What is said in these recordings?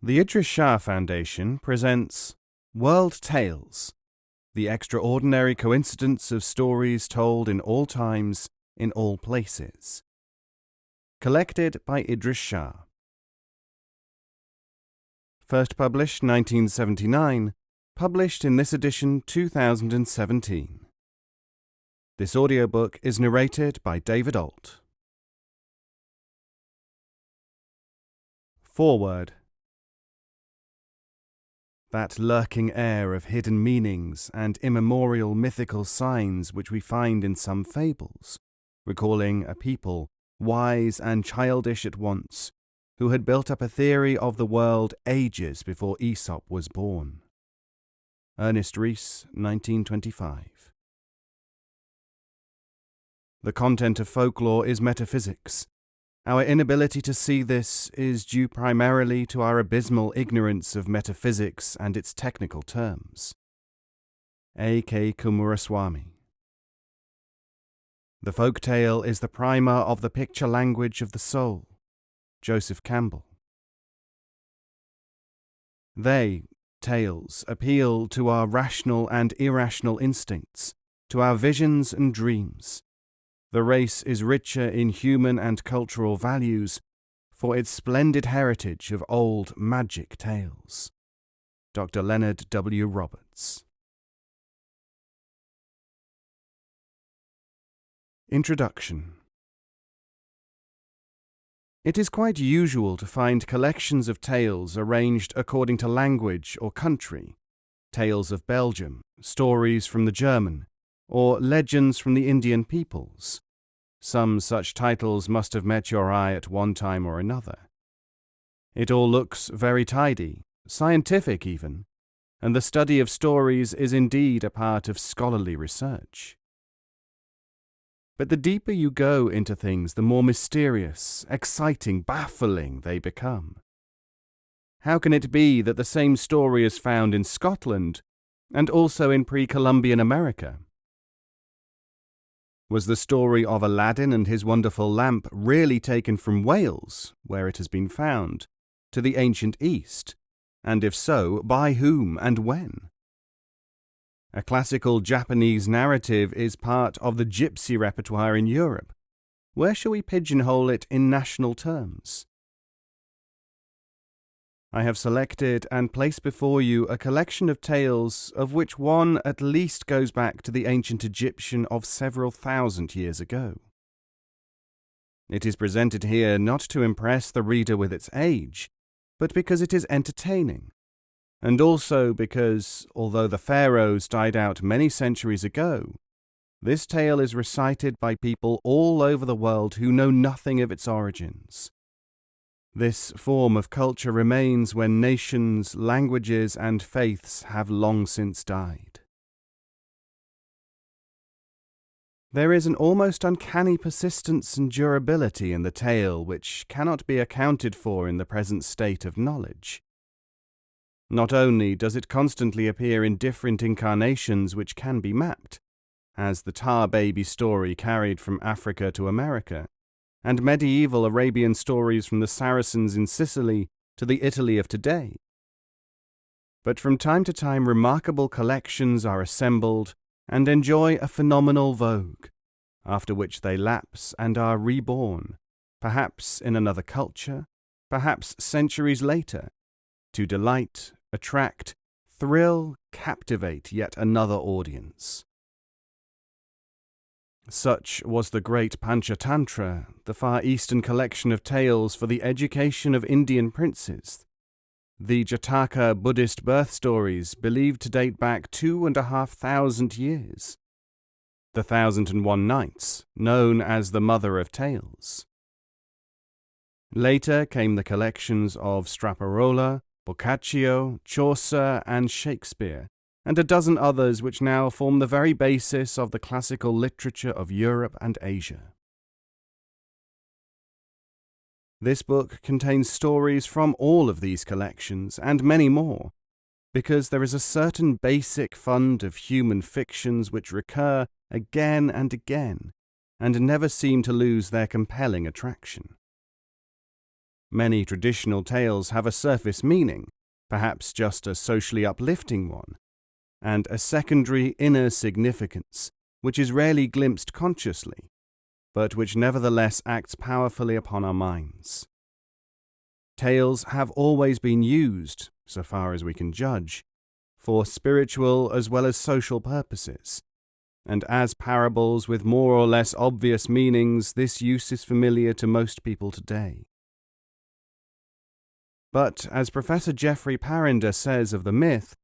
The Idries Shah Foundation presents World Tales, the extraordinary coincidence of stories told in all times, in all places. Collected by Idries Shah. First published 1979, published in this edition 2017. This audiobook is narrated by David Ault. Foreword. That lurking air of hidden meanings and immemorial mythical signs which we find in some fables, recalling a people, wise and childish at once, who had built up a theory of the world ages before Aesop was born. Ernest Rhys, 1925. The content of folklore is metaphysics. Our inability to see this is due primarily to our abysmal ignorance of metaphysics and its technical terms. A. K. Coomaraswamy. The folk tale is the primer of the picture language of the soul. Joseph Campbell. They, tales, appeal to our rational and irrational instincts, to our visions and dreams. The race is richer in human and cultural values for its splendid heritage of old magic tales. Dr. Leonard W. Roberts. Introduction. It is quite usual to find collections of tales arranged according to language or country, tales of Belgium, stories from the German, or legends from the Indian peoples. Some such titles must have met your eye at one time or another. It all looks very tidy, scientific even, and the study of stories is indeed a part of scholarly research. But the deeper you go into things, the more mysterious, exciting, baffling they become. How can it be that the same story is found in Scotland and also in Pre-Columbian America? Was the story of Aladdin and his wonderful lamp really taken from Wales, where it has been found, to the ancient East, and if so, by whom and when? A classical Japanese narrative is part of the gypsy repertoire in Europe. Where shall we pigeonhole it in national terms? I have selected and placed before you a collection of tales of which one at least goes back to the ancient Egyptian of several thousand years ago. It is presented here not to impress the reader with its age, but because it is entertaining, and also because, although the pharaohs died out many centuries ago, this tale is recited by people all over the world who know nothing of its origins. This form of culture remains when nations, languages, and faiths have long since died. There is an almost uncanny persistence and durability in the tale which cannot be accounted for in the present state of knowledge. Not only does it constantly appear in different incarnations which can be mapped, as the tar baby story carried from Africa to America, and medieval Arabian stories from the Saracens in Sicily to the Italy of today. But from time to time remarkable collections are assembled and enjoy a phenomenal vogue, after which they lapse and are reborn, perhaps in another culture, perhaps centuries later, to delight, attract, thrill, captivate yet another audience. Such was the great Panchatantra, the Far Eastern collection of tales for the education of Indian princes, the Jataka Buddhist birth stories believed to date back 2,500 years, the 1,001 Nights, known as the Mother of Tales. Later came the collections of Straparola, Boccaccio, Chaucer, and Shakespeare, and a dozen others which now form the very basis of the classical literature of Europe and Asia. This book contains stories from all of these collections and many more, because there is a certain basic fund of human fictions which recur again and again, and never seem to lose their compelling attraction. Many traditional tales have a surface meaning, perhaps just a socially uplifting one, and a secondary inner significance, which is rarely glimpsed consciously, but which nevertheless acts powerfully upon our minds. Tales have always been used, so far as we can judge, for spiritual as well as social purposes, and as parables with more or less obvious meanings, this use is familiar to most people today. But, as Professor Jeffrey Parinder says of the myth,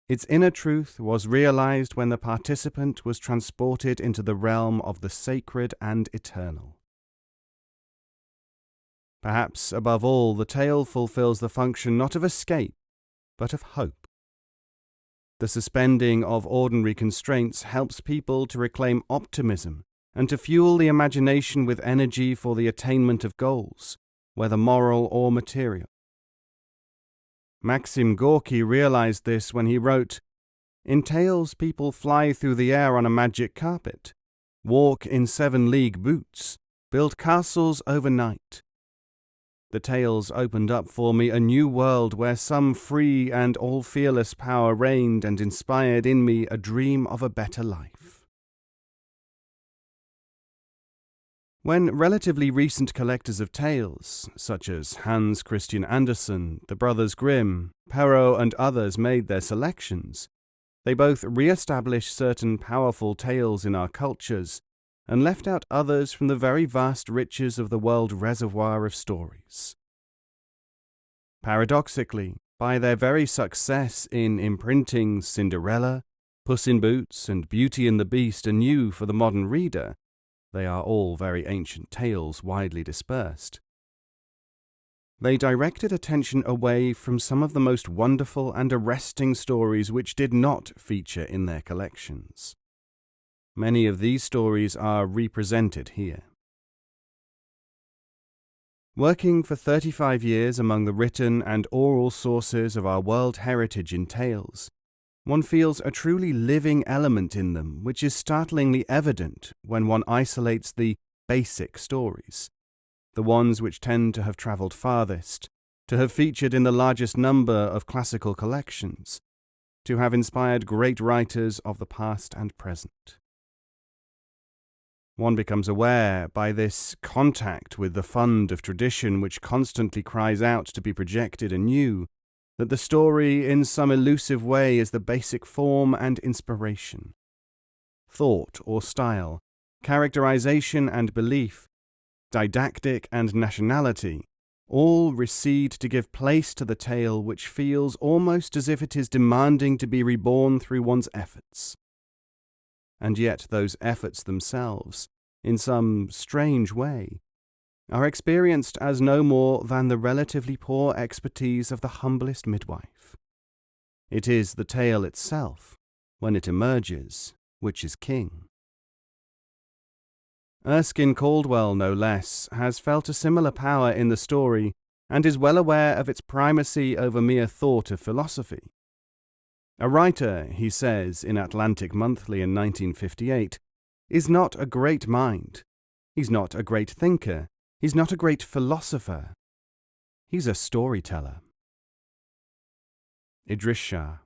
its inner truth was realized when the participant was transported into the realm of the sacred and eternal. Perhaps, above all, the tale fulfills the function not of escape, but of hope. The suspending of ordinary constraints helps people to reclaim optimism and to fuel the imagination with energy for the attainment of goals, whether moral or material. Maxim Gorky realized this when he wrote, "In tales people fly through the air on a magic carpet, walk in 7-league boots, build castles overnight. The tales opened up for me a new world where some free and all-fearless power reigned and inspired in me a dream of a better life." When relatively recent collectors of tales, such as Hans Christian Andersen, the Brothers Grimm, Perrault and others made their selections, they both re-established certain powerful tales in our cultures and left out others from the very vast riches of the world reservoir of stories. Paradoxically, by their very success in imprinting Cinderella, Puss in Boots and Beauty and the Beast anew for the modern reader, they are all very ancient tales widely dispersed. They directed attention away from some of the most wonderful and arresting stories which did not feature in their collections. Many of these stories are represented here. Working for 35 years among the written and oral sources of our world heritage in tales, one feels a truly living element in them which is startlingly evident when one isolates the basic stories, the ones which tend to have travelled farthest, to have featured in the largest number of classical collections, to have inspired great writers of the past and present. One becomes aware, by this contact with the fund of tradition which constantly cries out to be projected anew, that the story in some elusive way is the basic form and inspiration. Thought or style, characterization and belief, didactic and nationality, all recede to give place to the tale which feels almost as if it is demanding to be reborn through one's efforts. And yet those efforts themselves, in some strange way, are experienced as no more than the relatively poor expertise of the humblest midwife. It is the tale itself, when it emerges, which is king. Erskine Caldwell, no less, has felt a similar power in the story and is well aware of its primacy over mere thought of philosophy. A writer, he says in Atlantic Monthly in 1958, is not a great mind. He's not a great thinker. He's not a great philosopher. He's a storyteller. Idries Shah.